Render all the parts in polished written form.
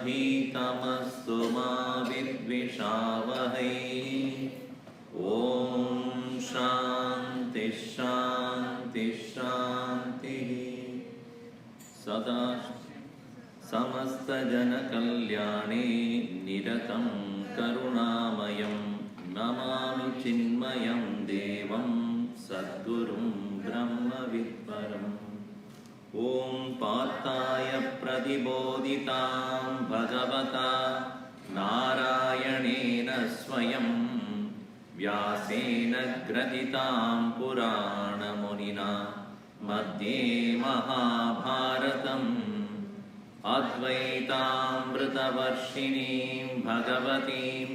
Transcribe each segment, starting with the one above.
तेजस्विनावधीतमस्तु मा विद्विषावहै। ॐ शान्ति शान्ति शान्तिः। सदा समस्तजनकल्याणे निरतं करुणामयं नमामि चिन्मयं देवं सद्गुरुं ब्रह्मविद्वरम्। ॐ पार्थाय प्रतिबोधितां भगवता नारायणेन स्वयं व्यासेन ग्रथितां पुराणमुनिना मध्ये महाभारतम् अद्वैतामृतवर्षिणीं भगवतीम्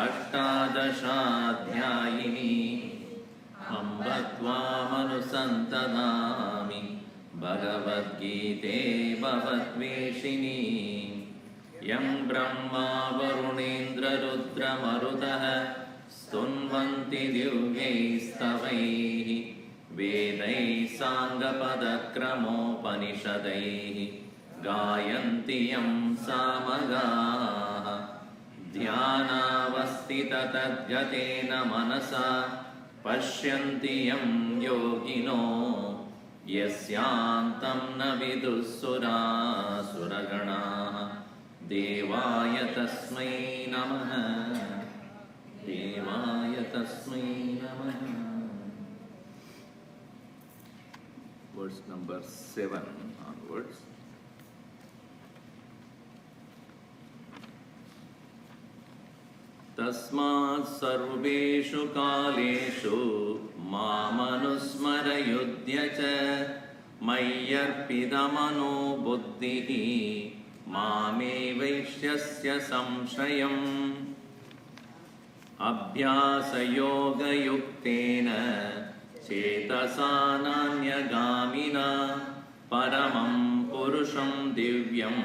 अष्टादशाध्यायिनीम् अम्ब त्वामनुसन्ततामि भगवद्गीते भवद्वेषिणी। यं ब्रह्मा वरुणेन्द्ररुद्रमरुतः स्तुन्वन्ति दिव्यैस्तवैः वेदैः साङ्गपदक्रमोपनिषदैः गायन्ति यं सामगाः। ध्यानावस्थिततद्गतेन मनसा पश्यन्ति यं योगिनो यस्यान्तं न विदुःसुरासुरगणाः। देवाय तस्मै नमः, देवाय तस्मै नमः। Verse number 7 onwards. तस्मात् सर्वेषु कालेषु मामनुस्मरयुध्य च मय्यर्पितमनो बुद्धिः मामे वैश्यस्य संशयम्। अभ्यासयोगयुक्तेन चेतसा नान्यगामिना परमं पुरुषं दिव्यं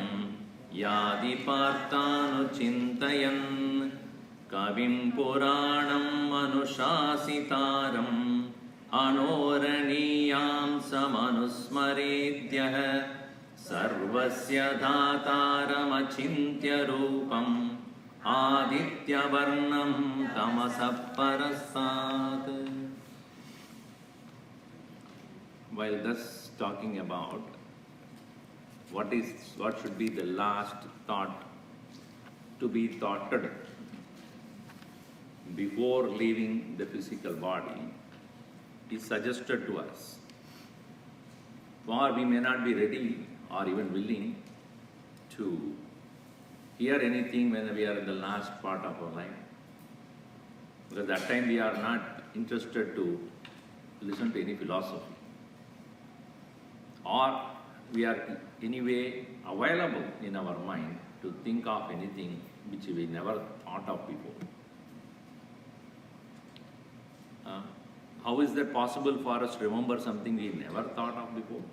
याति पार्थानुचिन्तयन्। कविं पुराणम् अनुशासितारम् अनोरणीयां समनुस्मरेद्यः सर्वस्य धातारमचिन्त्य रूपम् आदित्यवर्णं तमसः परस्तात्. While thus talking about what should be the last thought to be thoughted before leaving the physical body, is suggested to us. For we may not be ready or even willing to hear anything when we are in the last part of our life, because that time we are not interested to listen to any philosophy, or we are anyway available in our mind to think of anything which we never thought of before. How is that possible for us to remember something we never thought of before?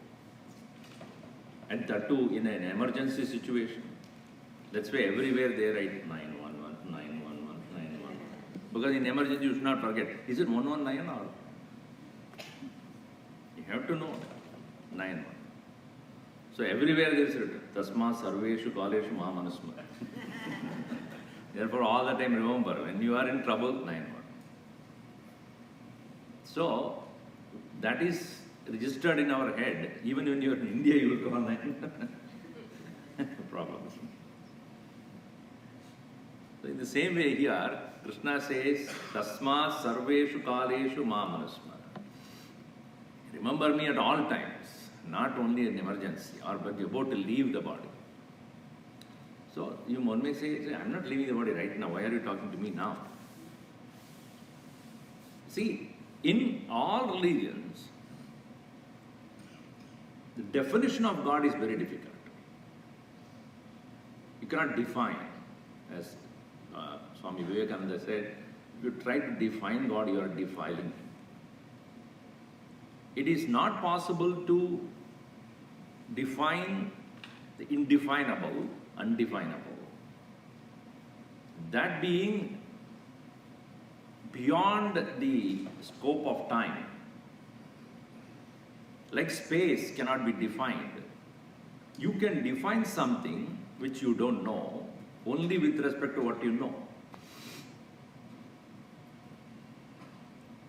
And that too in an emergency situation. That's why everywhere they write 911, 911, 911. Because in emergency you should not forget. Is it 119 or? You have to know 911. So everywhere there is written, Tasma Sarveshu Kaleshu Mahamanusmara. Therefore all the time remember, when you are in trouble, 911. So, that is registered in our head. Even when you are in India, you will call 911. Problems. So, in the same way here, Krishna says, Tasma sarveshu kaleshu mamanusmara. Remember me at all times, not only in emergency or when you're about to leave the body. So you may say, I'm not leaving the body right now, why are you talking to me now? See, in all religions, the definition of God is very difficult. You cannot define, as Swami Vivekananda said, if you try to define God, you are defiling Him. It is not possible to define the indefinable, undefinable. That being beyond the scope of time. Like space cannot be defined. You can define something which you don't know only with respect to what you know.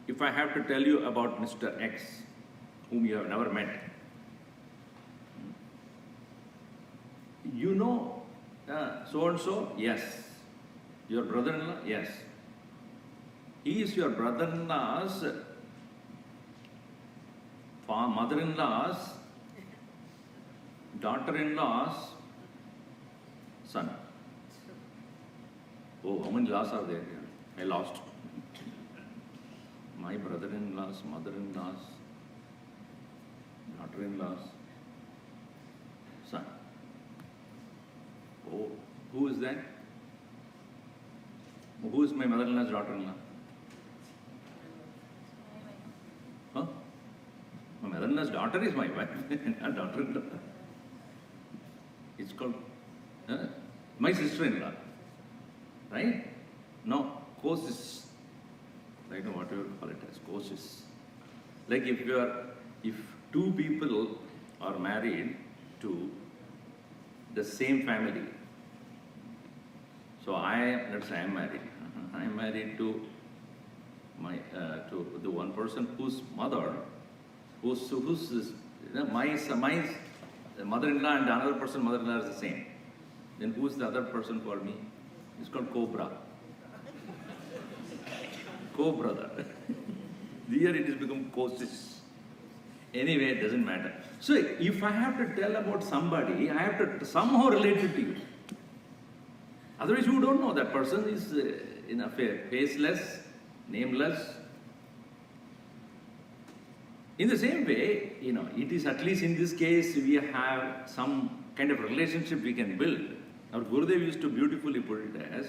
If I have to tell you about Mr. X, whom you have never met, you know so-and-so? Yes. Your brother-in-law? Yes. He is your brother-in-law's mother-in-law's daughter-in-law's son. Oh, how many laws are there? I lost. My brother-in-law's mother-in-law's daughter-in-law's son. Oh, who is that? Who is my mother-in-law's daughter-in-law? Huh? My mother-in-law's daughter is my wife, not daughter-in-law. It's called my sister-in-law, right? No, co-sis. I don't know what you call it as co-sis. Like if two people are married to the same family. So let's say I'm married. I'm married to to the one person whose mother, whose my mother-in-law and the another person mother-in-law is the same. Then who's the other person for me? It's called Cobra. Co-brother. Here it has become co-sis. Anyway, it doesn't matter. So if I have to tell about somebody, I have to somehow relate it to you. Otherwise, you don't know that person is in a faceless, nameless. In the same way, it is at least in this case we have some kind of relationship we can build. Our Gurudev used to beautifully put it as,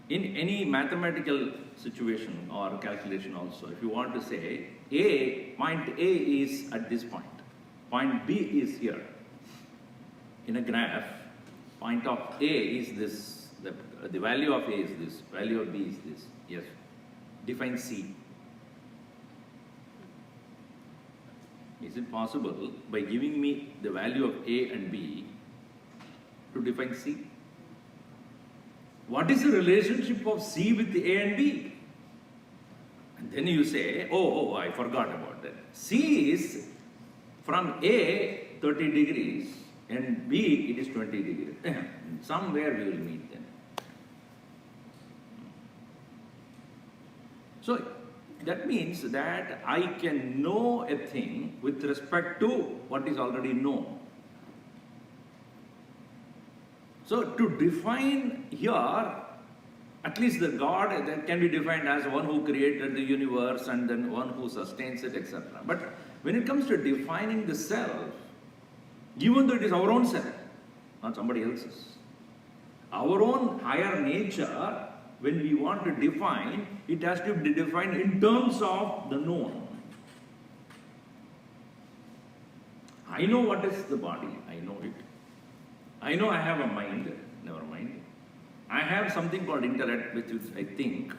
in any mathematical situation or calculation also, if you want to say point A is at this point, point B is here. In a graph, point of A is this, the value of A is this, value of B is this. Yes. Define C. Is it possible by giving me the value of A and B to define C? What is the relationship of C with the A and B? And then you say, oh, I forgot about that. C is from A 30 degrees and B it is 20 degrees. Somewhere we will meet then. So that means that I can know a thing with respect to what is already known. So to define here, at least the God that can be defined as one who created the universe and then one who sustains it, etc. But when it comes to defining the self, even though it is our own self, not somebody else's, our own higher nature, when we want to define, it has to be defined in terms of the known. I know what is the body, I know it. I know I have a mind, never mind. I have something called intellect, which is I think.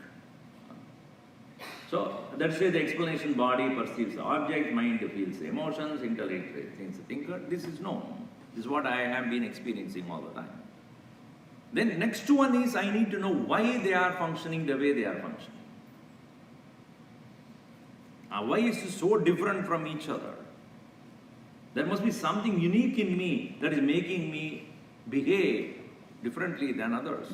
So that's why the explanation: body perceives the object, mind feels the emotions, intellect thinks the thinker. This is known. This is what I have been experiencing all the time. Then next one is I need to know why they are functioning the way they are functioning. Why is it so different from each other? There must be something unique in me that is making me behave differently than others.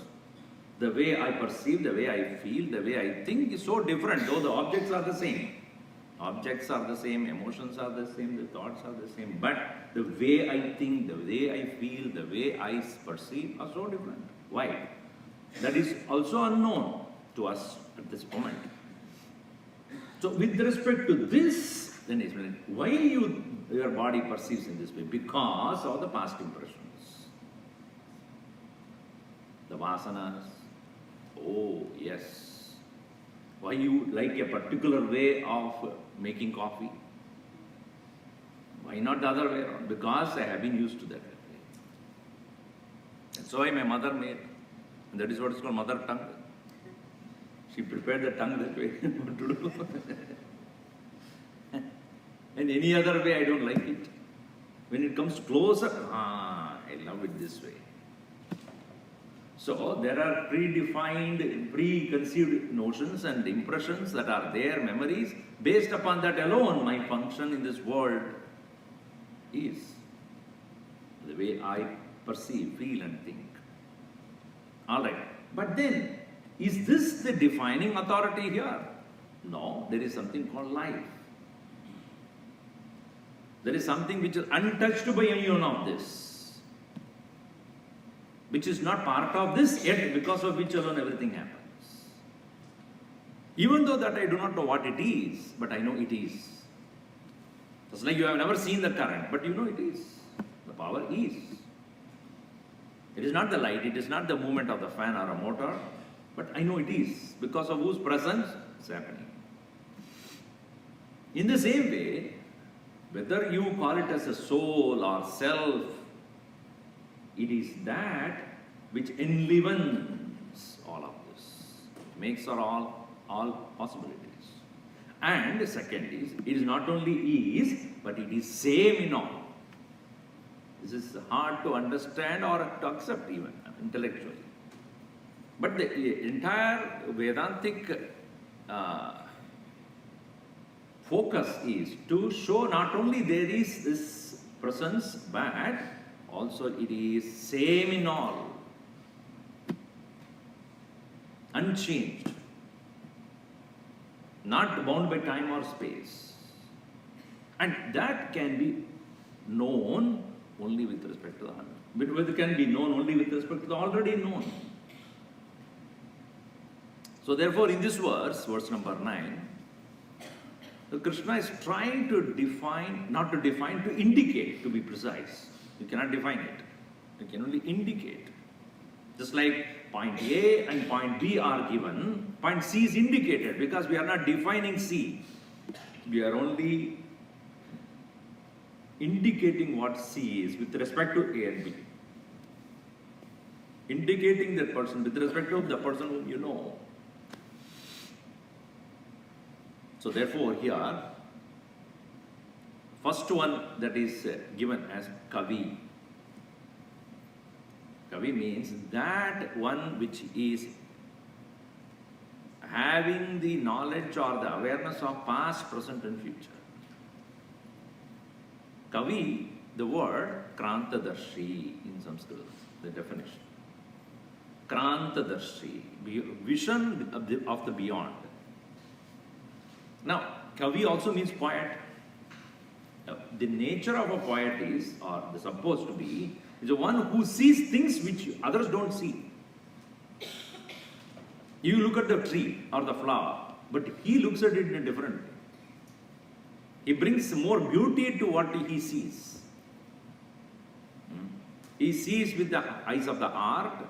The way I perceive, the way I feel, the way I think is so different, though the objects are the same. Objects are the same, emotions are the same, the thoughts are the same, but the way I think, the way I feel, the way I perceive are so different. Why? That is also unknown to us at this moment. So with respect to this, then explain why your body perceives in this way. Because of the past impressions. The vasanas. Oh, yes. Why you like a particular way of making coffee? Why not the other way around? Because I have been used to that way. And so my mother made. And that is what is called mother tongue. She prepared the tongue that way. What to do? And any other way, I don't like it. When it comes closer, I love it this way. So there are predefined, preconceived notions and impressions that are there, memories. Based upon that alone, my function in this world is the way I perceive, feel and think. Alright, but then, is this the defining authority here? No, there is something called life. There is something which is untouched by any one of this, which is not part of this yet, because of which alone everything happens. Even though that I do not know what it is, but I know it is. It's like you have never seen the current, but you know it is. The power is. It is not the light, it is not the movement of the fan or a motor, but I know it is, because of whose presence it's happening. In the same way, whether you call it as a soul or self, it is that which enlivens all of this, makes all possibilities. And the second is, it is not only is, but it is same in all. This is hard to understand or to accept even intellectually. But the entire Vedantic focus is to show not only there is this presence, but also it is same in all, unchanged, not bound by time or space. And that can be known only with respect to the unknown. But it can be known only with respect to the already known. So therefore in this verse number 9, Krishna is trying to define, not to define, to indicate, to be precise. You cannot define it. You can only indicate. Just like point A and point B are given, point C is indicated because we are not defining C. We are only indicating what C is with respect to A and B. Indicating that person with respect to the person whom you know. So therefore here, first one that is given as Kavi. Kavi means that one which is having the knowledge or the awareness of past, present and future. Kavi, the word Krantadarshi in Sanskrit, the definition. Krantadarshi, vision of the beyond. Now, Kavi also means poet. The nature of a poet is, or supposed to be, is the one who sees things which others don't see. You look at the tree or the flower, but he looks at it in a different way. He brings more beauty to what he sees. He sees with the eyes of the heart.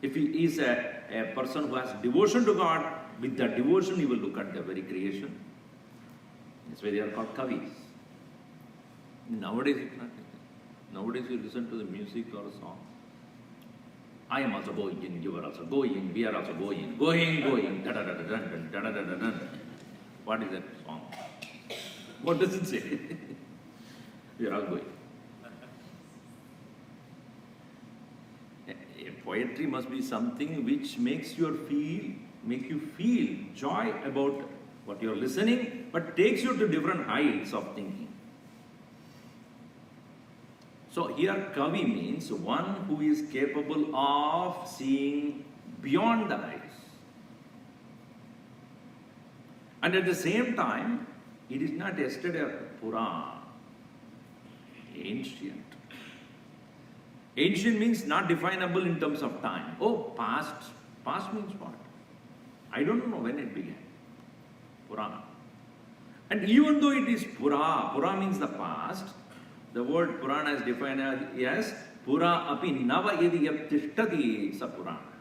If he is a person who has devotion to God, with that devotion he will look at the very creation. That's why they are called Kavis. Nowadays it's not like that. Nowadays you listen to the music or a song. I am also going, you are also going, we are also going, da da da da dun, da da da da dun. What is that song? What does it say? We are all going. Poetry must be something which makes you feel joy about what you are listening, but takes you to different heights of thinking. So here Kavi means one who is capable of seeing beyond the eyes. And at the same time, it is not yesterday or Pura, ancient. Ancient means not definable in terms of time. Oh, past. Past means what? I don't know when it began. Purana. And even though it is Pura, Pura means the past, the word Purana is defined as Pura api nava yadi yaptishtati sa Purana.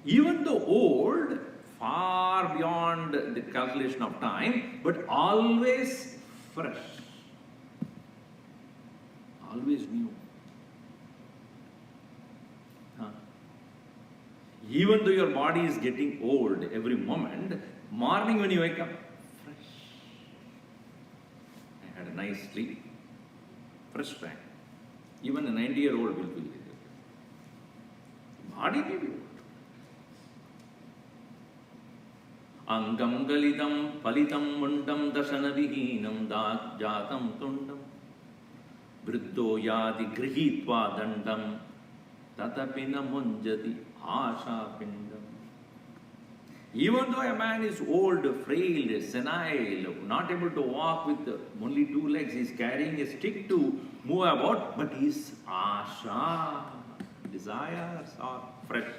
Even though old, far beyond the calculation of time, but always fresh. Always new. Even though your body is getting old every moment, morning when you wake up, fresh. I had a nice sleep, fresh time. Even a 90-year-old will feel it. Body may be old. Angam galidam palitam mundam dasanavihinam jatam tundam vriddho yadi grihitva dandam tatapina munjati asha pindam. Even though a man is old, frail, senile, not able to walk with only two legs, he is carrying a stick to move about, but his asha, desires are fresh.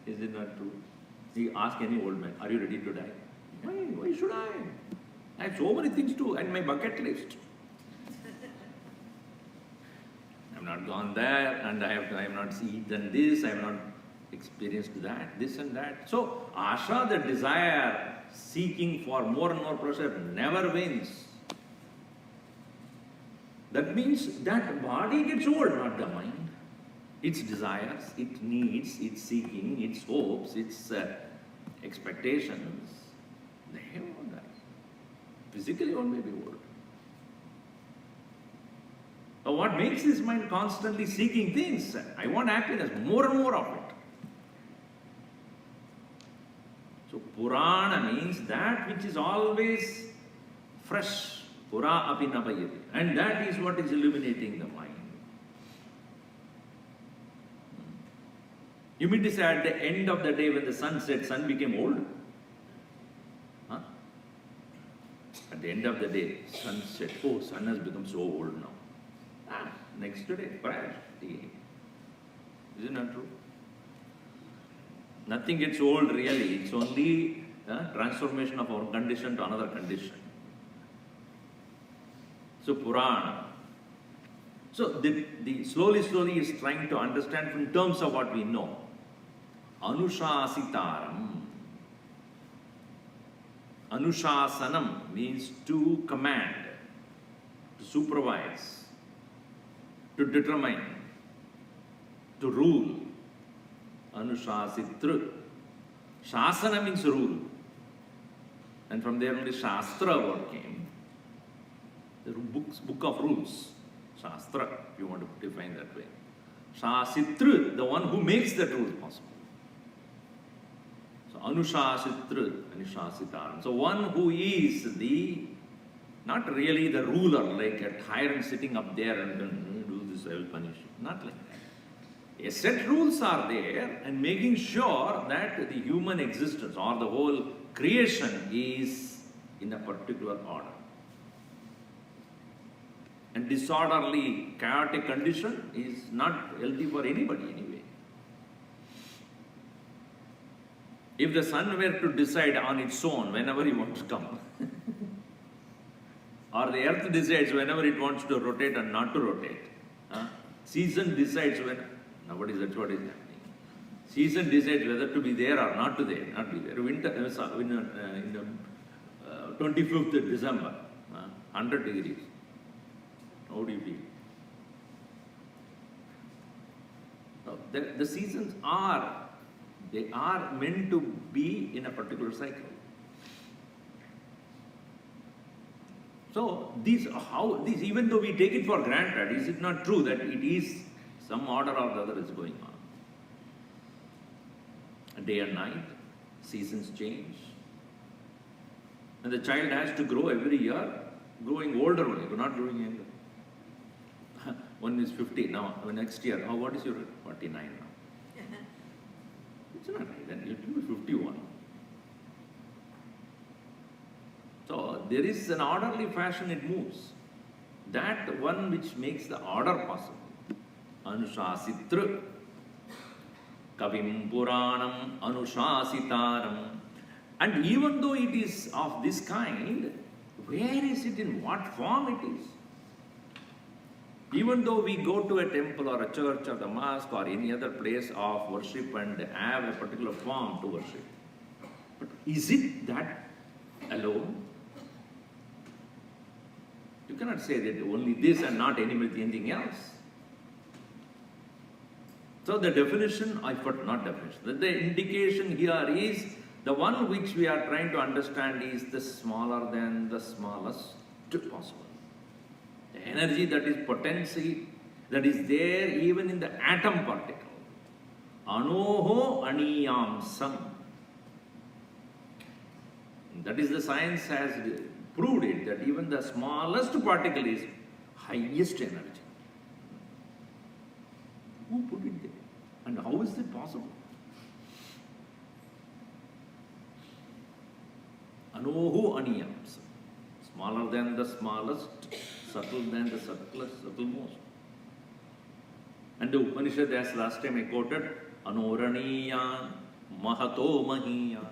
Is it not true? You ask any old man, are you ready to die? Why should I? I have so many things to do and my bucket list. I have not gone there and I have not eaten this, I have not experienced that, this and that. So, asha, the desire, seeking for more and more pleasure, never wins. That means that body gets old, not the mind. Its desires, its needs, its seeking, its hopes, its expectations, they have all that. Physically one may be old. But what makes this mind constantly seeking things? I want happiness, more and more of it. So Purana means that which is always fresh. Pura api navayati. And that is what is illuminating the mind. You mean to say at the end of the day when the sun set, sun became old? Huh? At the end of the day, sun set, oh, sun has become so old now. Next day, crash. Is it not true? Nothing gets old really, it's only transformation of our condition to another condition. So Purana. So the slowly is trying to understand in terms of what we know. Anushasitaram. Anushasanam means to command, to supervise, to determine, to rule. Anushasitru. Shasana means rule. And from there only Shastra word came. The book of rules. Shastra, if you want to define that way. Shasitru, the one who makes that rule possible. So Anushasitru, Anushasitaram. So one who is not really the ruler, like a tyrant sitting up there and do this, I will punish you. Not like that. A set rules are there and making sure that the human existence or the whole creation is in a particular order. And disorderly, chaotic condition is not healthy for anybody anyway. If the sun were to decide on its own whenever it wants to come, or the earth decides whenever it wants to rotate and not to rotate, season decides when, nowadays that's what is happening. Season decides whether to be there or not to be there. Winter, in the 25th of December, 100 degrees. How do you feel? No, the seasons are meant to be in a particular cycle. So even though we take it for granted, is it not true that it is some order or the other is going on? Day and night, seasons change. And the child has to grow every year, growing older only, not growing younger. One is 50 now. Next year, what is your 49 now? It's not right. Then it will be 51. So there is an orderly fashion it moves. That one which makes the order possible. Anushasitra Kavim Puranam Anushasitaram. And even though it is of this kind, where is it, in what form it is? Even though we go to a temple or a church or the mosque or any other place of worship and have a particular form to worship, but is it that alone? You cannot say that only this and not anything else. So the definition, not definition, the indication here is the one which we are trying to understand is the smaller than the smallest possible. The energy that is potency, that is there even in the atom particle. Anoho aniyam sam. That is, the science has proved it, that even the smallest particle is highest energy. Who put it there? And how is it possible? Anohu aniyam sam. Smaller than the smallest, subtle than the subtlemost. And the Upanishad, as last time I quoted, Anoraniyan Mahato Mahiyan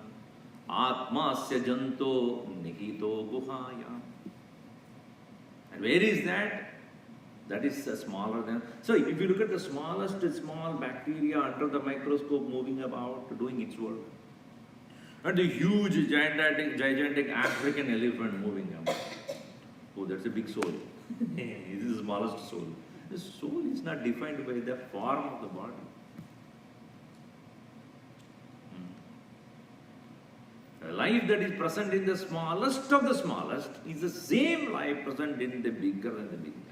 Atmasya Janto Nihito Guhayam. And where is that? That is smaller than. So if you look at the smallest small bacteria under the microscope moving about, doing its work, and the huge gigantic African elephant moving about. Oh, that's a big soul. This is the smallest soul. The soul is not defined by the form of the body. A life that is present in the smallest of the smallest is the same life present in the bigger and the biggest.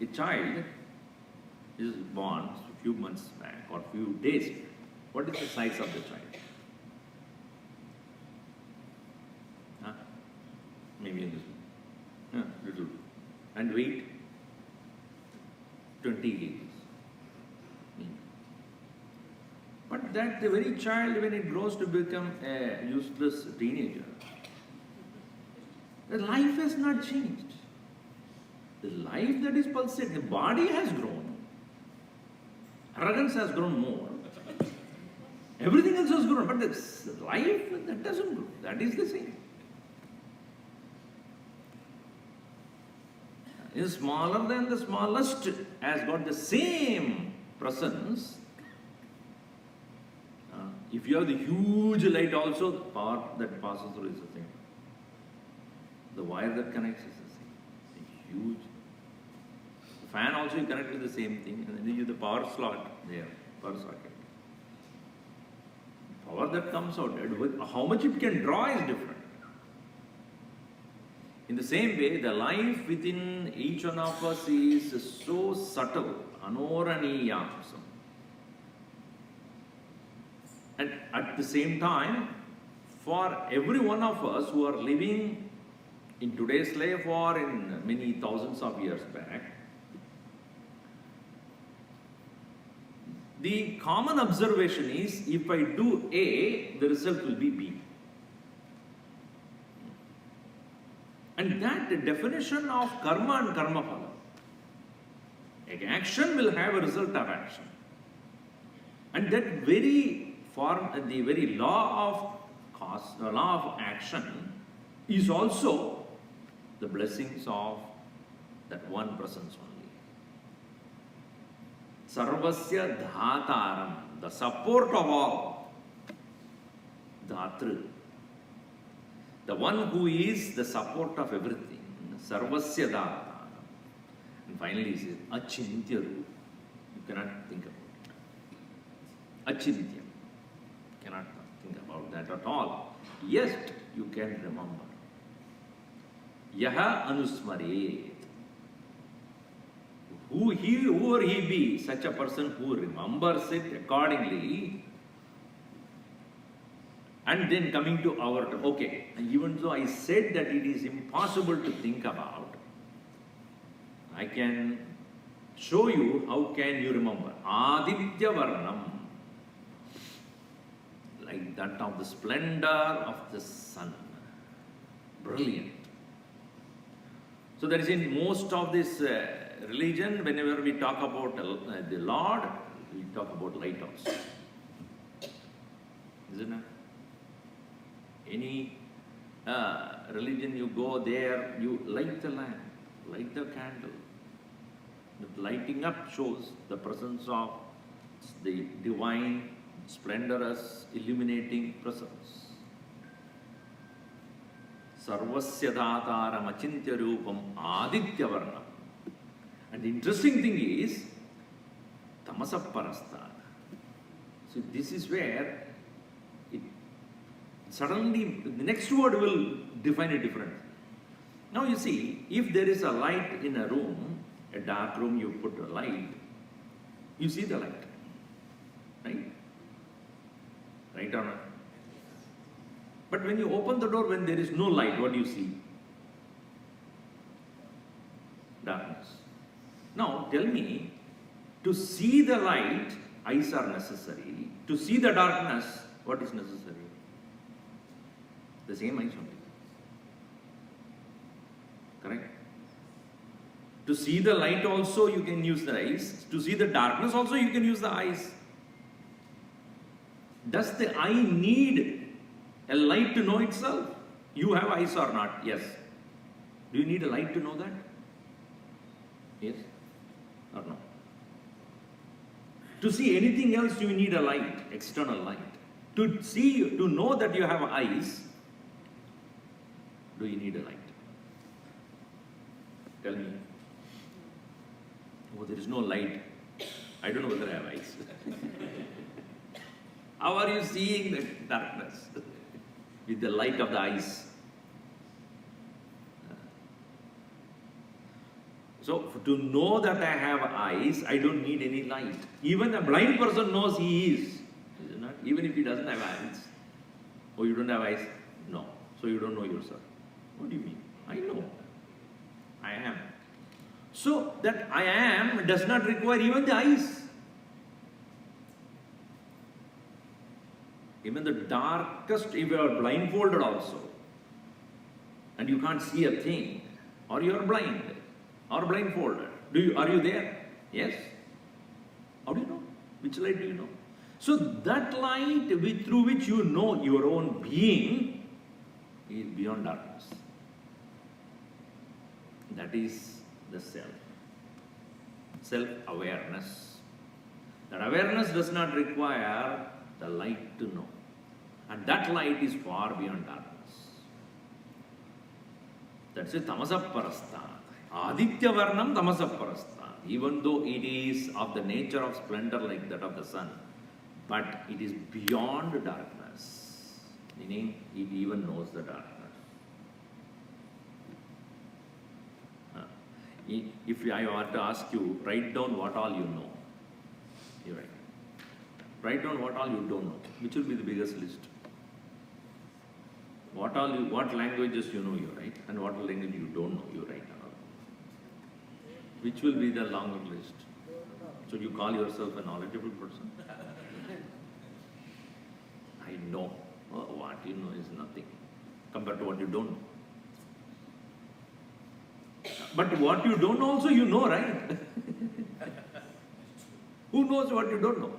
A child is born a few months back or few days back. What is the size of the child? Maybe in this one. Little. And weight? 20 kgs. But that the very child, when it grows to become a useless teenager, the life has not changed. The life that is pulsating, the body has grown. Arrogance has grown more. Everything else has grown, but the life, that doesn't grow. That is the same. Is smaller than the smallest, has got the same presence. If you have the huge light also, the power that passes through is the same. The wire that connects is the same. It's huge. The fan also you connect with the same thing, and then you have the power slot there, power socket. Power that comes out, how much it can draw is different. In the same way, the life within each one of us is so subtle, anoraniyam. And at the same time, for every one of us who are living in today's life or in many thousands of years back, the common observation is, if I do A, the result will be B. And that definition of karma and karma phala. Action will have a result of action. And that very form, the very law of cause, the law of action is also the blessings of that one presence only. Sarvasya dhataram, the support of all. Dhatru. The one who is the support of everything. Sarvasya dhataram. And finally he says, achintya roop. You cannot think about it. Achintya. Cannot think about that at all. Yet you can remember. Yaha anusmaret. Whoever he be, such a person who remembers it accordingly, And then coming to our, okay, even though I said that it is impossible to think about, I can show you how can you remember. Aditya Varnam, like that of the splendor of the sun. Brilliant. So that is in most of this religion, whenever we talk about the Lord, we talk about lighthouse. Isn't it? Any religion you go there, you light the lamp, light the candle. The lighting up shows the presence of the divine, splendorous, illuminating presence. Sarvasya Dhataram Achintya Rupam Aditya Varnam. And the interesting thing is, Tamasa Parastha. So this is where it suddenly, the next word will define it differently. Now you see, if there is a light in a room, a dark room, you put a light, you see the light. Right? Right or not? But when you open the door, when there is no light, what do you see? Darkness. Now tell me, to see the light, eyes are necessary. To see the darkness, what is necessary? The same eyes only. Correct? To see the light also you can use the eyes. To see the darkness also you can use the eyes. Does the eye need a light to know itself? You have eyes or not? Yes. Do you need a light to know that? Yes or no? To see anything else you need a light, external light. To see, to know that you have eyes, do you need a light? Tell me. Oh, there is no light. I don't know whether I have eyes. How are you seeing the darkness? With the light of the eyes. So, to know that I have eyes, I don't need any light. Even a blind person knows he is it not? Even if he doesn't have eyes. Oh, you don't have eyes? No. So you don't know yourself. What do you mean? I know. I am. So, that I am does not require even the eyes. Even the darkest, if you are blindfolded also, and you can't see a thing, or you are blind, or blindfolded, are you there? Yes. How do you know? Which light do you know? So that light through which you know your own being is beyond darkness. That is the self. Self-awareness. That awareness does not require the light to know. And that light is far beyond darkness. That's a tamasa parastha. Aditya Varnam tamasa parastha. Even though it is of the nature of splendor like that of the sun, but it is beyond darkness. Meaning, it even knows the darkness. If I were to ask you, write down what all you know. You write. Write down what all you don't know. Which will be the biggest list? What languages you know, you write, and what language you don't know, you write. Which will be the longer list? So you call yourself a knowledgeable person? I know. Oh, what you know is nothing compared to what you don't know. But what you don't know also you know, right? Who knows what you don't know?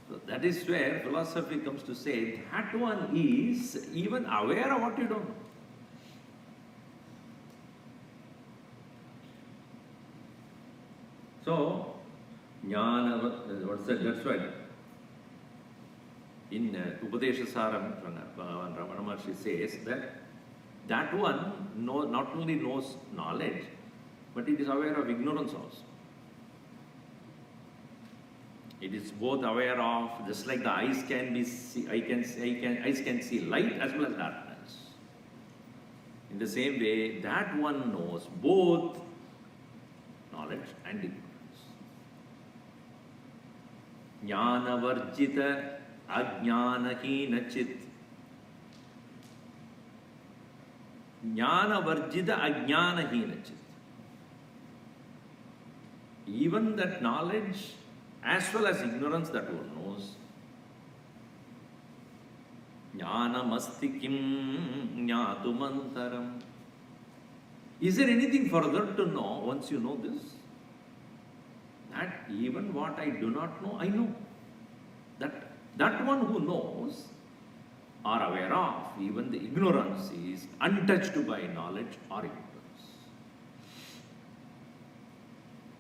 So that is where philosophy comes to say that one is even aware of what you don't know. So, jnana, what's that? That's right. In Upadeshasaram, Bhagavan Ramana Maharshi says that one not only knows knowledge, but it is aware of ignorance also. It is both aware of, just like the eyes can eyes can see light as well as darkness. In the same way, that one knows both knowledge and ignorance. Jnanavarjita ajnanahina chit. Jnanavarjita ajnanahina chit. Even that knowledge as well as ignorance that one knows. Jnanamasti kim jnatumantaram. Is there anything further to know once you know this? That even what I do not know, I know. That one who knows or aware of, even the ignorance is untouched by knowledge or ignorance.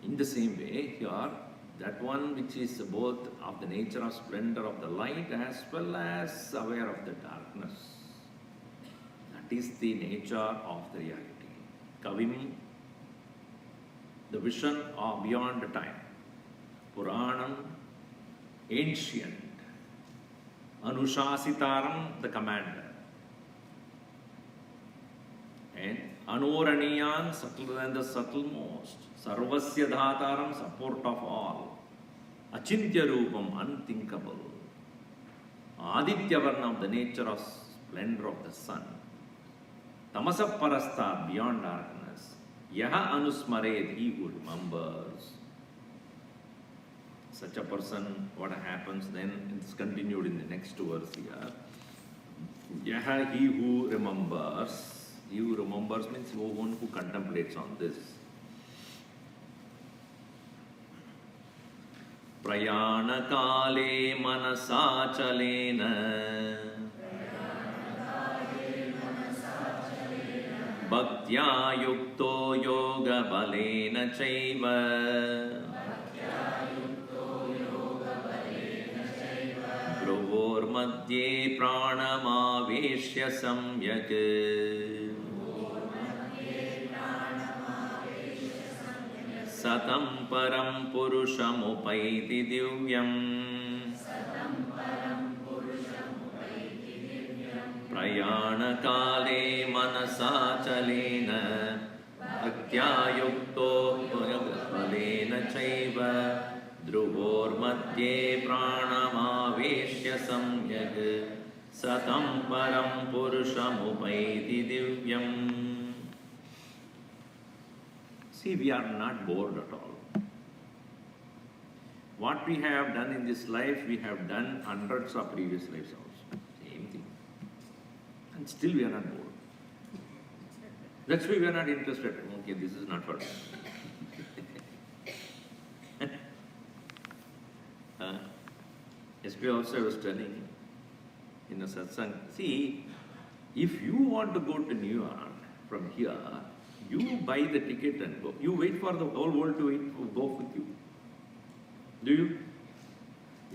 In the same way, here, that one which is both of the nature of splendor of the light as well as aware of the darkness, that is the nature of the reality. Kavim, the vision of beyond time. Puranam, ancient. Anushasitaram, the commander. And Anuraniyan, subtler than the subtlemost. Sarvasya dhataram, support of all. Achintya rupam, unthinkable. Aditya varnam, the nature of splendor of the sun. Tamasa parasta, beyond darkness. Yaha anusmared, he who remembers. Such a person, what happens then, it's continued in the next verse here. Yaha, he who remembers. He who remembers means one who contemplates on this. Prayana kale manasachalena bhaktya yukto yoga balena chaiva Dhruvor madhye pranamaveshya samyak Satam param purusham upaiti divyam Prayana kale manasa chalena Bhaktya yukto balena chaiva Dhruvor madhye pranamaveshya samyak Satam param purusham upaiti divyam. See, we are not bored at all. What we have done in this life, we have done hundreds of previous lives also. Same thing. And still we are not bored. That's why we are not interested. Okay, this is not for us. SP also was telling in a satsang, see, if you want to go to New York from here, you buy the ticket and go. You wait for the whole world to go with you. Do you?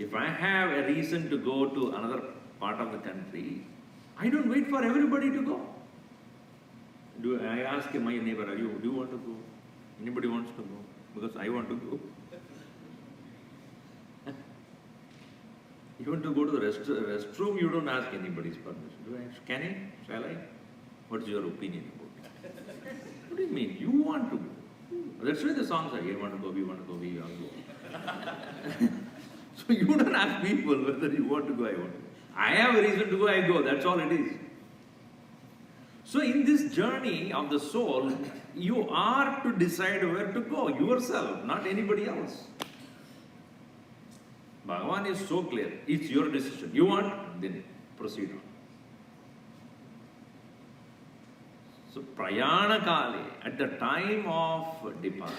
If I have a reason to go to another part of the country, I don't wait for everybody to go. I ask my neighbor, do you want to go? Anybody wants to go? Because I want to go. You want to go to the restroom, you don't ask anybody's permission. Do I ask, can I? Shall I? What's your opinion about it? What do you mean? You want to go. That's why the songs are, you want to go, we want to go, we want to go. So you don't ask people whether you want to go, I want to go. I have a reason to go, I go. That's all it is. So in this journey of the soul, you are to decide where to go, yourself, not anybody else. Bhagavan is so clear. It's your decision. You want, then proceed on. So prayana kale, at the time of departure,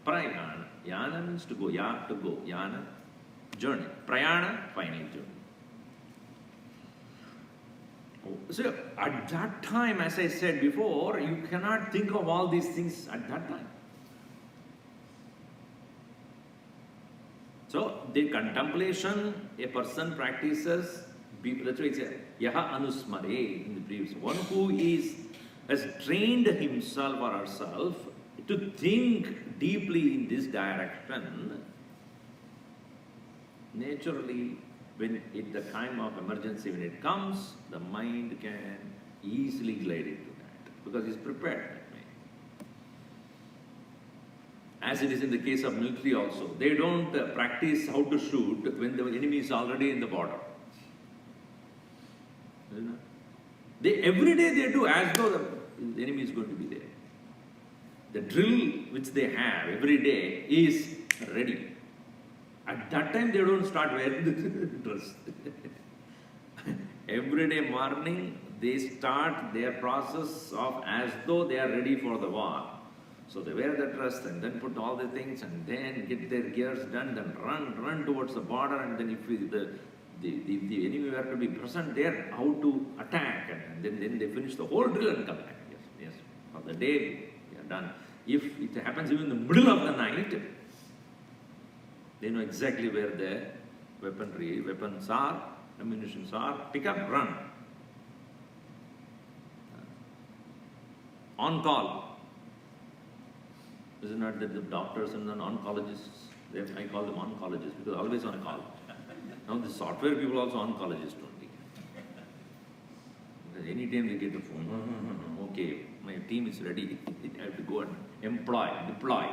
prayana, yana means to go, yana, journey. Prayana, final journey. So at that time, as I said before, you cannot think of all these things at that time. So the contemplation a person practices, that's why it says, yaha anusmare in the previous. One who has trained himself or herself to think deeply in this direction, naturally, when at the time of emergency, when it comes, the mind can easily glide into that because it's prepared that way. as it is in the case of military also. They don't practice how to shoot when the enemy is already in the border. Every day they do as though the enemy is going to be there. The drill which they have every day is ready. At that time they don't start wearing the dress. Every day morning they start their process of as though they are ready for the war. So they wear the dress and then put all the things and then get their gears done, then run towards the border, and then if the enemy were to be present there, how to attack, and then they finish the whole drill and come back. Yes. For the day they are done. If it happens even in the middle of the night, they know exactly where the weapons are, ammunitions are, pick up, run. On call. Is it not that the doctors and the oncologists, I call them oncologists because always on call. Now the software people also oncologists only. Because anytime they get a phone, okay, my team is ready, I have to go and deploy.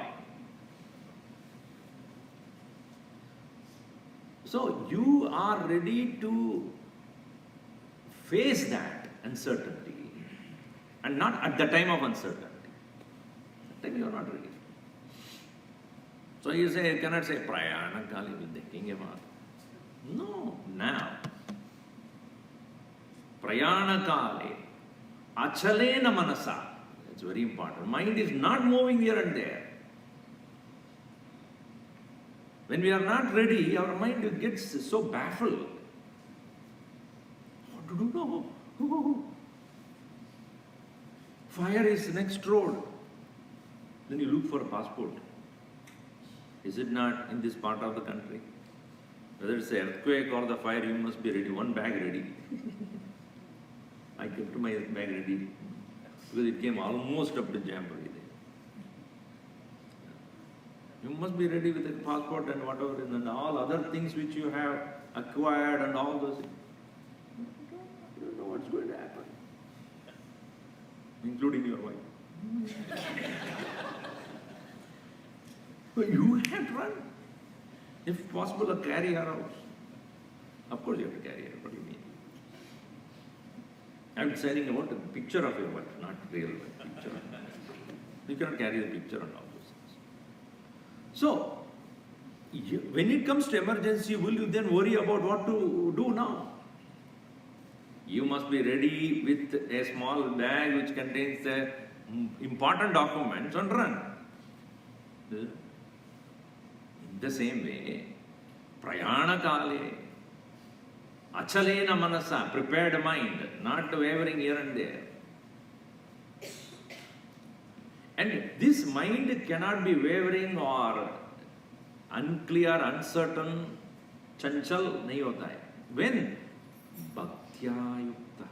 So you are ready to face that uncertainty and not at the time of uncertainty. At the time you are not ready. So you cannot say prayana kali will thinking about. No, now. Prayana kali achalena manasa. It's very important. Mind is not moving here and there. When we are not ready, our mind gets so baffled. What to do now? Fire is next road. Then you look for a passport. Is it not in this part of the country? Whether it's an earthquake or the fire, you must be ready. One bag ready. I kept my bag ready because it came almost up to Jamboree. You must be ready with a passport and whatever and all other things which you have acquired and all those things. You don't know what's going to happen. Including your wife. So you have to run. If possible, carry her out. Of course you have to carry her. What do you mean? I'm saying about a picture of your wife, not real picture. You cannot carry the picture and all those things. So, when it comes to emergency, will you then worry about what to do now? You must be ready with a small bag which contains the important documents and run. In the same way, prayana kale, achalena manasa, prepared mind, not wavering here and there. And this mind cannot be wavering or unclear, uncertain, chanchal, nahi hota hai. When? Bhaktya yukta.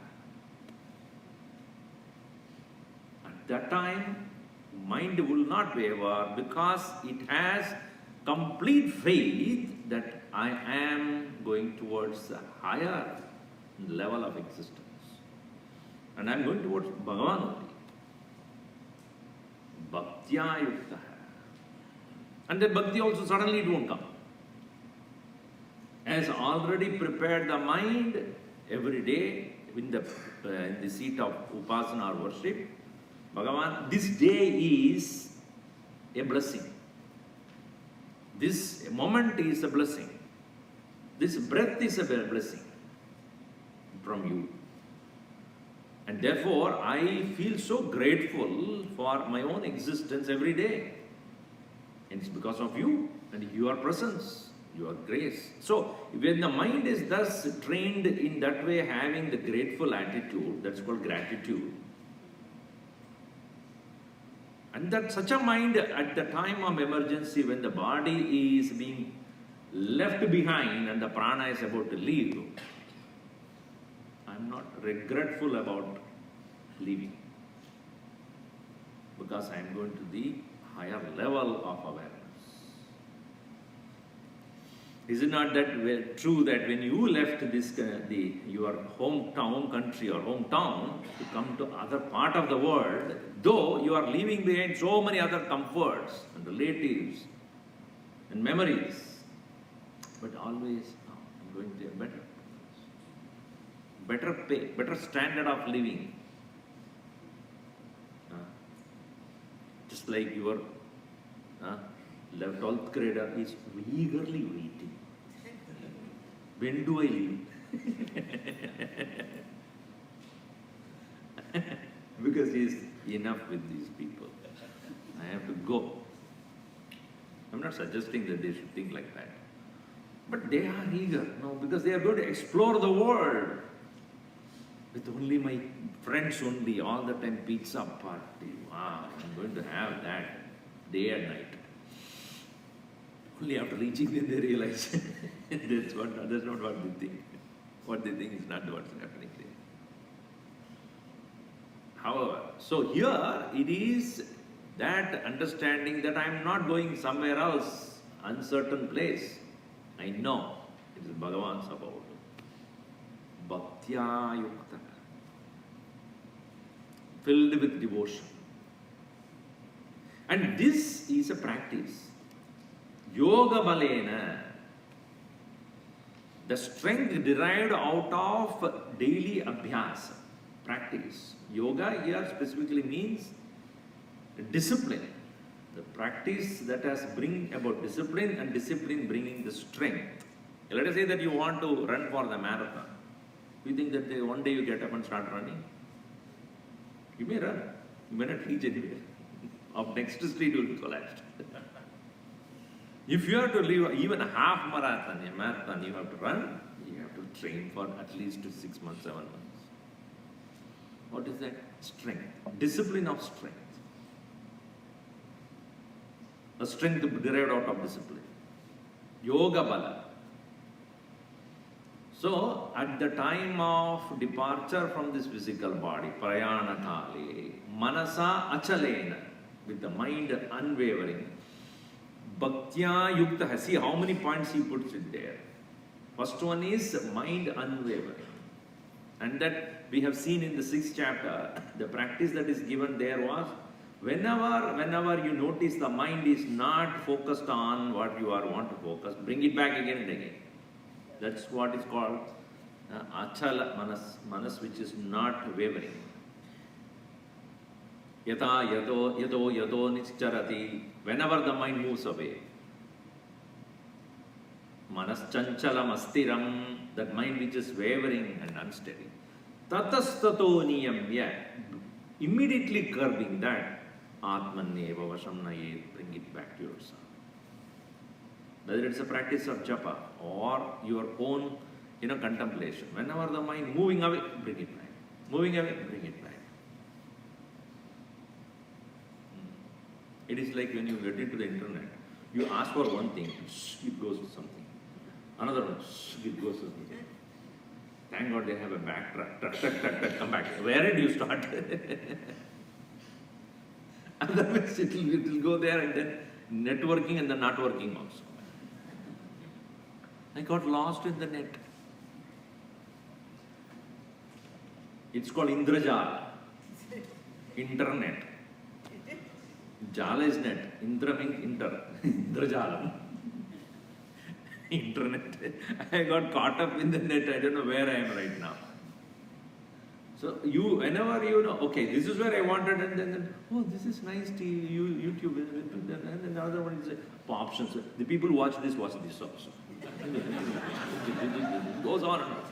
At that time, mind will not waver because it has complete faith that I am going towards a higher level of existence. And I am going towards Bhagavan only. Bhaktya yukta. And then bhakti also suddenly it won't come. Has already prepared the mind every day in the seat of upasana or worship. Bhagavan, this day is a blessing. This moment is a blessing. This breath is a blessing from you. And therefore, I feel so grateful for my own existence every day. And it's because of you and your presence, your grace. So, when the mind is thus trained in that way, having the grateful attitude, that's called gratitude. And that such a mind at the time of emergency, when the body is being left behind and the prana is about to leave, I'm not regretful about leaving. Because I'm going to the higher level of awareness. Is it not that true that when you left your hometown country or hometown to come to other part of the world, though you are leaving behind so many other comforts and relatives and memories, but always I'm going to a better pay, better standard of living. Just like your 12th grader is eagerly waiting. When do I leave? Because he is enough with these people. I have to go. I'm not suggesting that they should think like that. But they are eager, no, because they are going to explore the world. With only my friends only, all the time pizza party. Wow, I'm going to have that day and night. Only after reaching there they realize that's not what they think. What they think is not what's happening there. However, so here it is that understanding that I am not going somewhere else, uncertain place. I know it is Bhagavan's about. Bhaktya yukta, filled with devotion. And this is a practice. Yoga balena, the strength derived out of daily abhyasa, practice. Yoga here specifically means discipline. The practice that has bring about discipline, and discipline bringing the strength. Let us say that you want to run for the marathon. You think that one day you get up and start running? You may run. You may not reach anywhere. Of next street you will be collapsed. If you have to live even a half marathon, a marathon you have to run, you have to train for at least 6 months, 7 months. What is that? Strength. Discipline of strength. A strength derived out of discipline. Yoga bala. So, at the time of departure from this physical body, prayana kale, manasa achalena, with the mind unwavering, bhaktya yukta. See how many points he puts it there. First one is mind unwavering. And that we have seen in the 6th chapter, the practice that is given there was, whenever you notice the mind is not focused on what you want to focus, bring it back again and again. That's what is called achala manas, which is not wavering. Yata yado nischarati, whenever the mind moves away. Manas chanchalam astiram, that mind which is wavering and unsteady. Tatastato niyamya, immediately curbing that. Atmanneva vasham nayet, bring it back to yourself. Whether it's a practice of japa or your own contemplation. Whenever the mind moving away, bring it back. Moving away, bring it back. It is like when you get into the internet, you ask for one thing, it goes to something. Another one, it goes to something. Thank God they have a backtrack, come back. Where did you start? Otherwise it will go there and then networking and then not working also. I got lost in the net. It's called Indrajala. Internet. Jala is net. Indra means inter. Indrajalam. Internet. I got caught up in the net. I don't know where I am right now. So whenever okay, this is where I wanted, and then oh, this is nice YouTube, and then the other one is options. The people who watch this also. It goes on and on.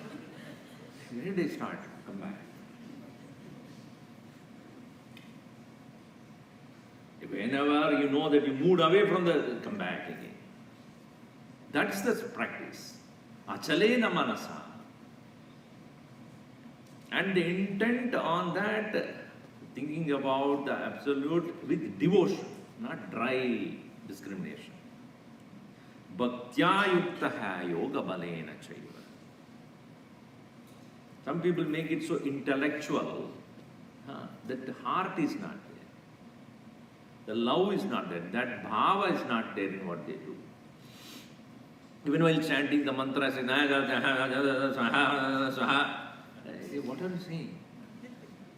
Where did they start? Come back. Whenever you know that you moved away from come back again. That's the practice. Achalena manasa. And the intent on that, thinking about the absolute with devotion, not dry discrimination. Bhaktya yuktaha yoga balena chaiva. Some people make it so intellectual that the heart is not there. The love is not there. That bhava is not there in what they do. Even while chanting the mantra, say, what are you saying?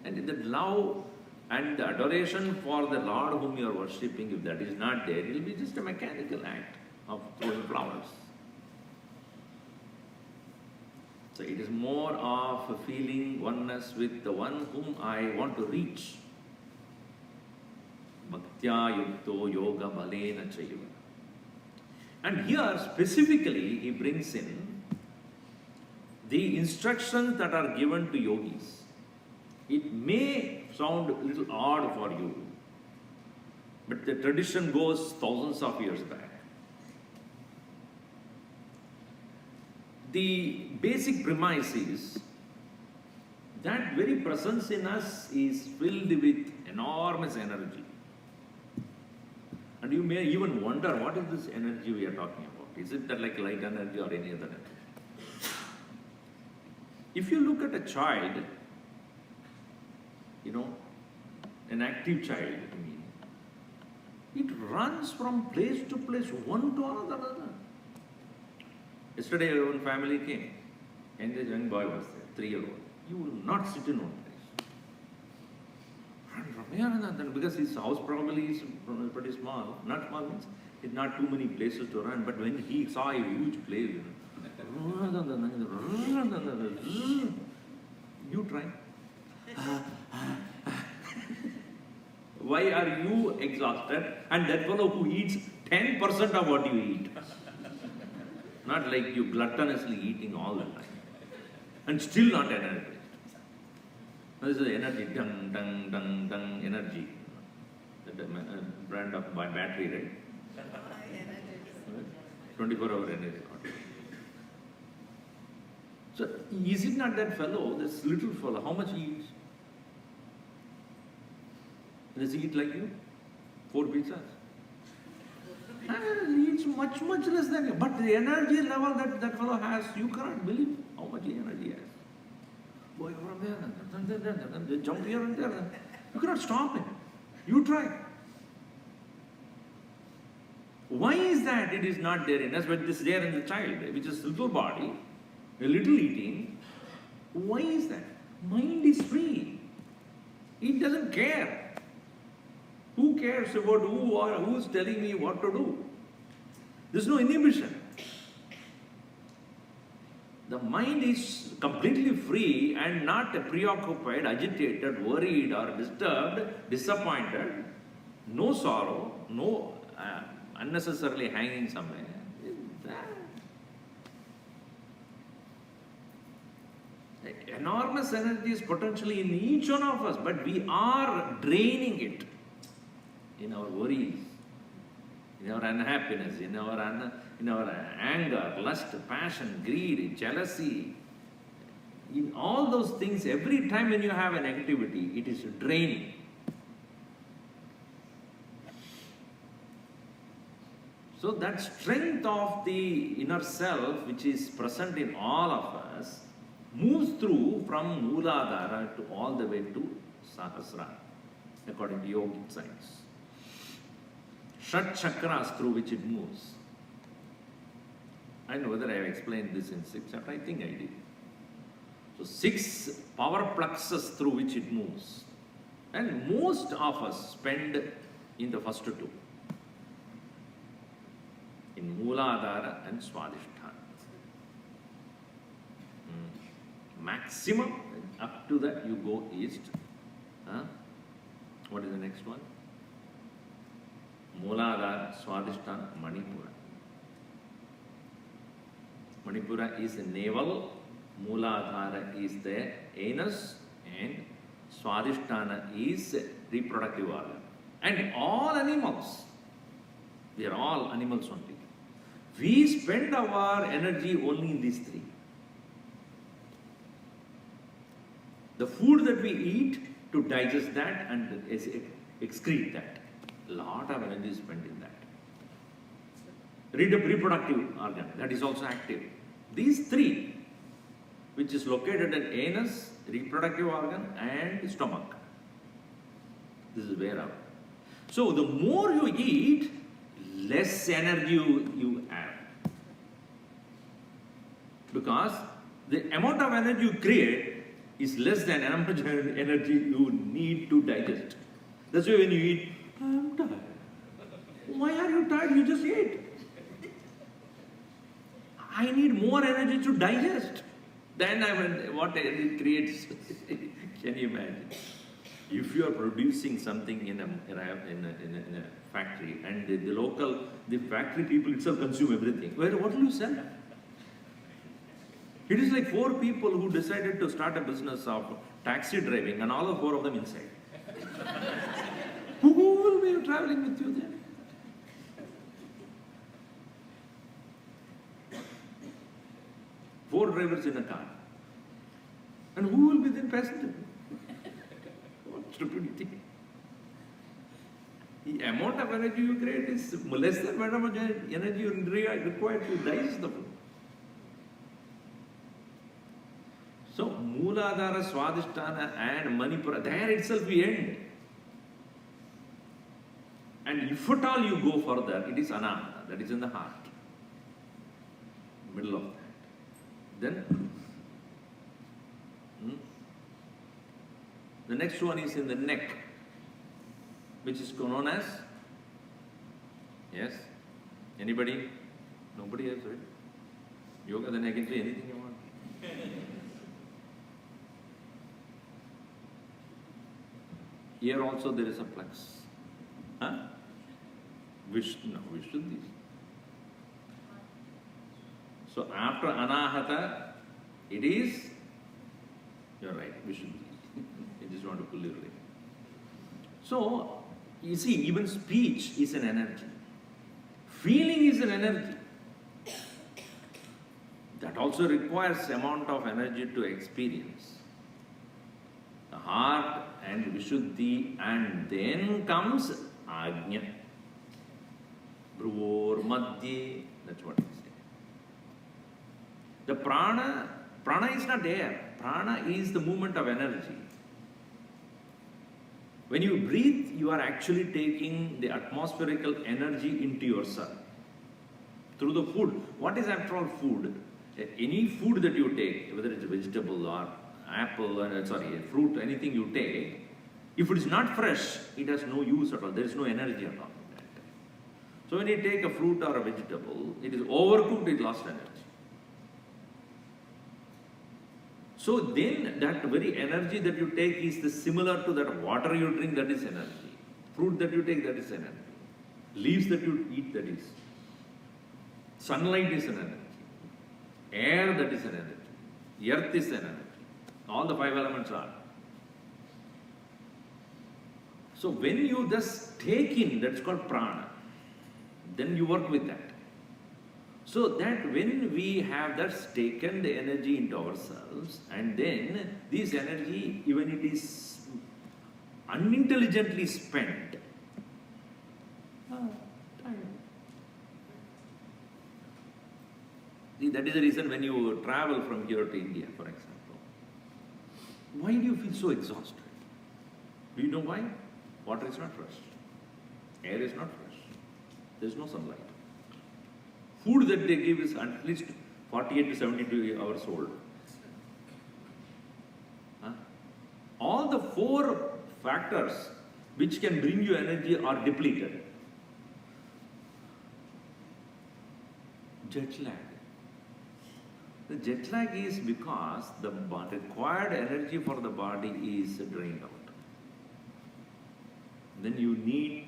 And the love and the adoration for the Lord whom you are worshipping, if that is not there, it will be just a mechanical act of throwing flowers. So it is more of a feeling oneness with the one whom I want to reach. Bhaktya yukto yoga balena chaiva. And here specifically he brings in the instructions that are given to yogis. It may sound a little odd for you, but the tradition goes thousands of years back. The basic premise is that very presence in us is filled with enormous energy. And you may even wonder, what is this energy we are talking about? Is it that like light energy or any other energy? If you look at a child, an active child, it runs from place to place, one to another. Yesterday one family came, and the young boy was there, 3-year-old. You will not sit in one place. Run from here and then, because his house probably is pretty small. Not small means it's not too many places to run, but when he saw a huge place, you try. Why are you exhausted? And that fellow who eats 10% of what you eat. Not like you gluttonously eating all the time. And still not energized. This is energy, dung, dung, dung, dung, energy. The brand of my battery, right? 24-hour energy. So, is it not that fellow, this little fellow, how much he eats? Does he eat like you? 4 pizzas? He eats much, much less than you. But the energy level that fellow has, you cannot believe how much energy he has. Going from there, they jump here and there. You cannot stop him. You try. Why is that it is not there in us, but it is there in the child, which is little body, a little eating? Why is that? Mind is free. It doesn't care. Who cares about who is telling me what to do? There's no inhibition. The mind is completely free and not preoccupied, agitated, worried or disturbed, disappointed, no sorrow, no unnecessarily hanging somewhere. Enormous energy is potentially in each one of us, but we are draining it in our worries, in our unhappiness, in our anger, lust, passion, greed, jealousy. In all those things, every time when you have a negativity, it is draining. So that strength of the inner self, which is present in all of us, moves through from Mooladhara to all the way to Sahasrara, according to yogic science. Shat chakras through which it moves. I don't know whether I have explained this in 6th chapter. I think I did. So 6 power plexuses through which it moves. And most of us spend in the first 2. In Mooladhara and Swadhisthana. Maximum, up to that you go east. What is the next one? Mooladhara, Swadhisthana, Manipura. Manipura is the navel, Mooladhara is the anus, and Swadhisthana is reproductive organ. And all animals, we are all animals only. We spend our energy only in these 3. The food that we eat to digest that and excrete that. A lot of energy is spent in that. Reproductive organ, that is also active. These 3, which is located in anus, reproductive organ and stomach. This is where out. So the more you eat, less energy you have. Because the amount of energy you create is less than how much energy you need to digest. That's why when you eat, I'm tired. Why are you tired? You just ate. I need more energy to digest. Then what it creates. Can you imagine? If you are producing something in a factory and the factory people itself consume everything, what will you sell? It is like 4 people who decided to start a business of taxi driving and all 4 of them inside. Who will be traveling with you then? Four drivers in a car. And who will be the passenger? What stupidity. The amount of energy you create is less than how much energy you require to digest the food. So, Mooladhara, Swadhisthana and Manipura, there itself we end. And if at all you go further, it is Anahata, that is in the heart. Middle of that. Then, the next one is in the neck, which is known as, yes? Anybody? Nobody else, right? Yoga, then I can say anything you want. Here also there is a plex. Huh? Vishuddhi. So after Anahata, it is, you're right, Vishuddhi. I just want to pull it away. So, you see, even speech is an energy. Feeling is an energy. That also requires amount of energy to experience. The heart and Vishuddhi, and then comes Ajna. Bruvor Madhye, that's what we say. The prana is not air. Prana is the movement of energy. When you breathe, you are actually taking the atmospherical energy into yourself. Through the food. What is after all food? Any food that you take, whether it's a vegetable or apple, a fruit, anything you take, if it is not fresh, it has no use at all. There is no energy at all. So when you take a fruit or a vegetable, it is overcooked, it lost energy. So then that very energy that you take is similar to that water you drink, that is energy. Fruit that you take, that is energy. Leaves that you eat, that is. Sunlight is an energy. Air, that is an energy. Earth is an energy. All the 5 elements are. So when you just take in, that's called prana. Then you work with that. So that when we have thus taken the energy into ourselves, and then this energy, even it is unintelligently spent, that is the reason when you travel from here to India, for example, why do you feel so exhausted? Do you know why? Water is not fresh. Air is not fresh. There is no sunlight. Food that they give is at least 48 to 72 hours old. All the 4 factors which can bring you energy are depleted. Jet lag. The jet lag is because the required energy for the body is drained out. Then you need,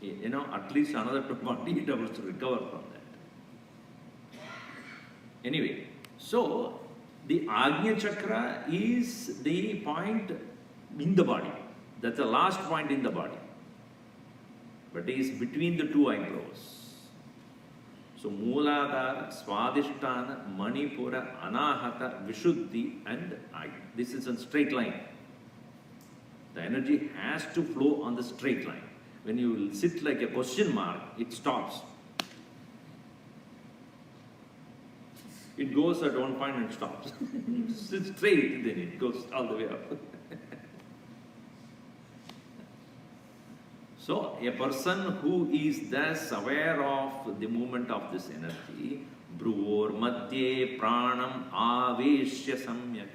at least another 48 hours to recover from that. Anyway, so the Agnya Chakra is the point in the body. That's the last point in the body. But it is between the 2 eyebrows. So Mooladhara, Swadhisthana, Manipura, Anahata, Vishuddhi and Ajna. This is a straight line. The energy has to flow on the straight line. When you sit like a question mark, it stops. It goes at one point and stops. It's straight, then it goes all the way up. So, a person who is thus aware of the movement of this energy Bruvor madhye pranam aveshya samyak.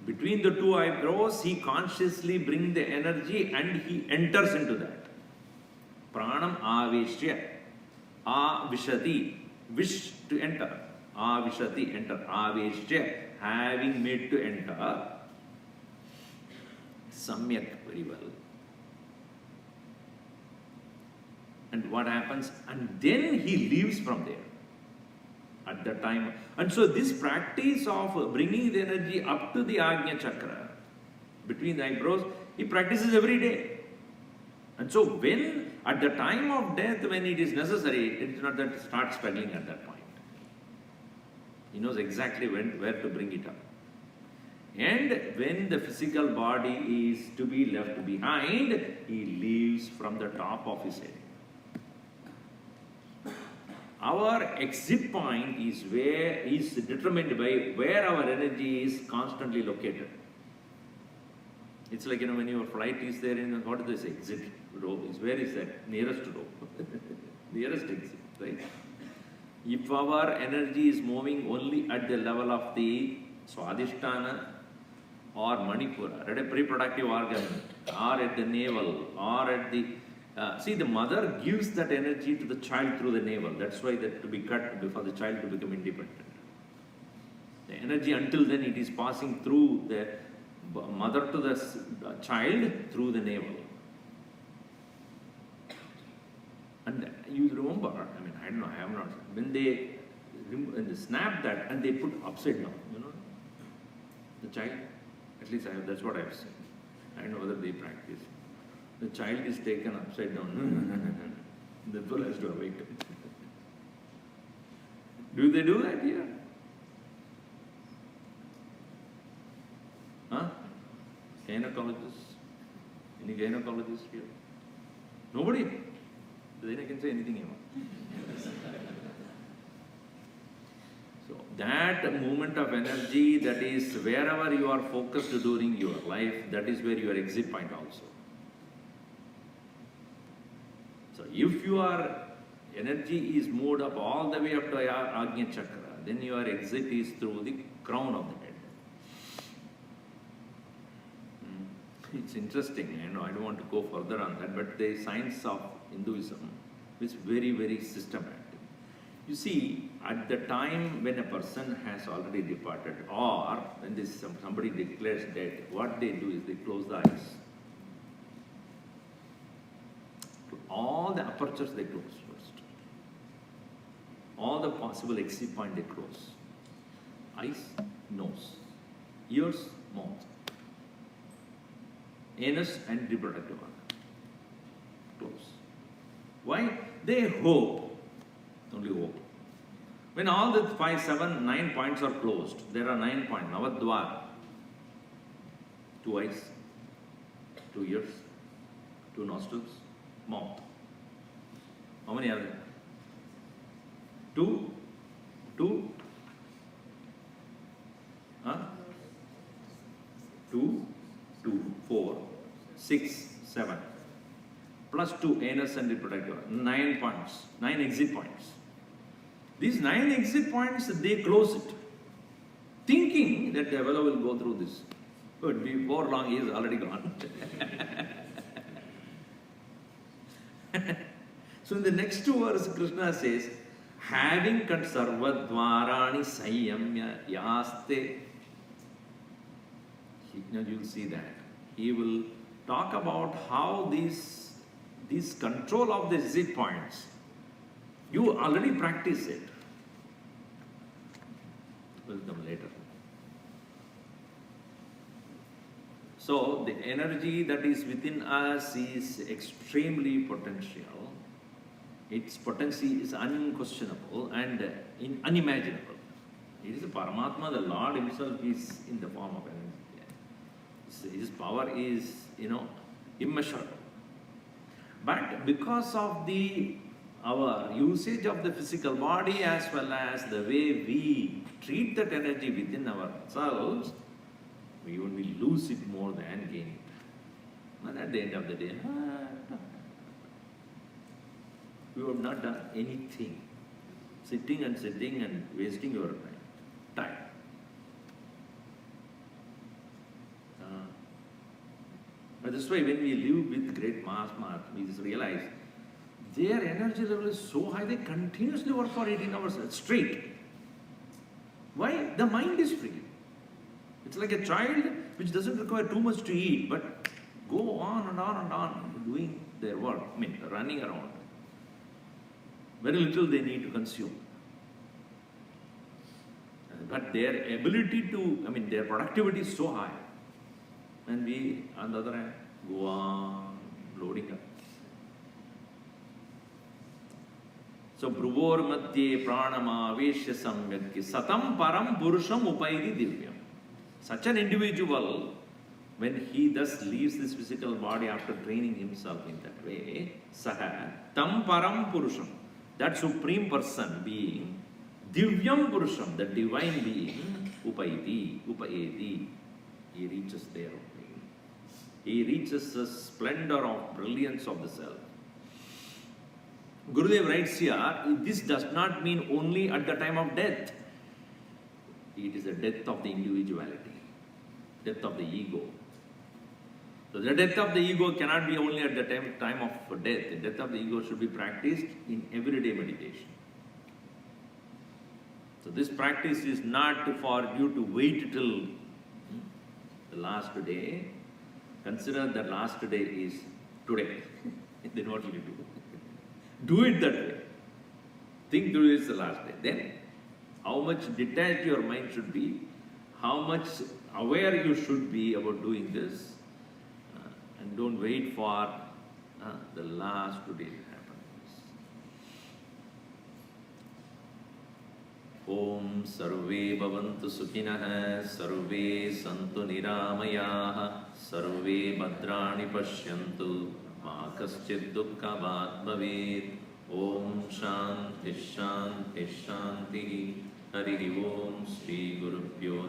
Between the two eyebrows, he consciously brings the energy and he enters into that. Pranam aveshya. Avishati. Wish to enter. Avishati, enter. Aveshya. Having made to enter. Samyak, very well. And what happens? And then he leaves from there. At that time. And so this practice of bringing the energy up to the Agnya Chakra, between the eyebrows, he practices every day. And so when, at the time of death, when it is necessary, it is not that he starts struggling at that point. He knows exactly where to bring it up. And when the physical body is to be left behind, he leaves from the top of his head. Our exit point is determined by where our energy is constantly located. It's like, when your flight is there, what is this exit row? Where is that? Nearest row. Nearest exit, right? If our energy is moving only at the level of the Swadhisthana or Manipura, at a reproductive organ, or at the navel, or at the see, the mother gives that energy to the child through the navel. That's why that to be cut for the child to become independent. The energy until then it is passing through the mother to the child through the navel. And you remember, I don't know, I have not, when they snap that and they put upside down, the child, at least that's what I have seen. I don't know whether they practice. The child is taken upside down. The bull has to awaken. Do they do that here? Huh? Gynecologists? Any gynecologists here? Nobody? Then I can say anything you want. So that movement of energy, that is wherever you are focused during your life, that is where your exit point also. So if your energy is moved up all the way up to Agnya Chakra, then your exit is through the crown of the head. It's interesting, I don't want to go further on that, but the science of Hinduism is very, very systematic. You see, at the time when a person has already departed, or when somebody declares dead, what they do is they close the eyes. All the apertures they close first. All the possible exit point they close. Eyes, nose, ears, mouth, anus and reproductive organ. Close. Why? They hope, only hope. When all the 5, 7, 9 points are closed, there are 9 points, Navadwar. 2 eyes, 2 ears, 2 nostrils, mouth. How many are there? 2? 2? Huh? 2, 4, 6, 7. Plus 2 anus and reproductive. 9 points, 9 exit points. These 9 exit points, they close it, thinking that the fellow will go through this. But before long, he is already gone. So in the next 2 verses, Krishna says, having cut sarvadvarani sanyamya yaste. Now you will see that. He will talk about how this control of the exit points, you already practice it. We'll come later. So the energy that is within us is extremely potential. Its potency is unquestionable and unimaginable. It is a Paramatma, the Lord himself is in the form of energy. His power is, immeasurable. But because of our usage of the physical body as well as the way we treat that energy within ourselves, we only lose it more than gain it. And at the end of the day, we have not done anything. sitting and wasting your time. But that's why when we live with great mass, we just realize their energy level is so high, they continuously work for 18 hours straight. Why? The mind is free. It's like a child which doesn't require too much to eat, but go on and on and on doing their work, running around. Very little they need to consume. But their ability to, their productivity is so high. And we, on the other hand, go on loading up. So, Bruvor Madhye Pranama Veshya Samyakki Satam Param Purusham Upaidi Divyam. Such an individual, when he thus leaves this physical body after training himself in that way, Saha Tam Param Purusham, that supreme person being, Divyam Purusham, the divine being, Upaidi, he reaches there only. He reaches the splendor of brilliance of the self. Gurudev writes here, this does not mean only at the time of death. It is the death of the individuality, death of the ego. So the death of the ego cannot be only at the time of death. The death of the ego should be practiced in everyday meditation. So this practice is not for you to wait till the last day. Consider the last day is today. Then what will you do? Do it that way. Think today is the last day. Then, how much detached your mind should be, how much aware you should be about doing this, and don't wait for the last day to happen. Om Sarve Bhavantu Sukhinah, Sarve Santu Niramayah, Sarve Bhadrani Pashyantu, Ma Kaschid Dukkhavat Bhavet. Om Shanti Shanti Shanti. Hari Om Shri Gurubhyo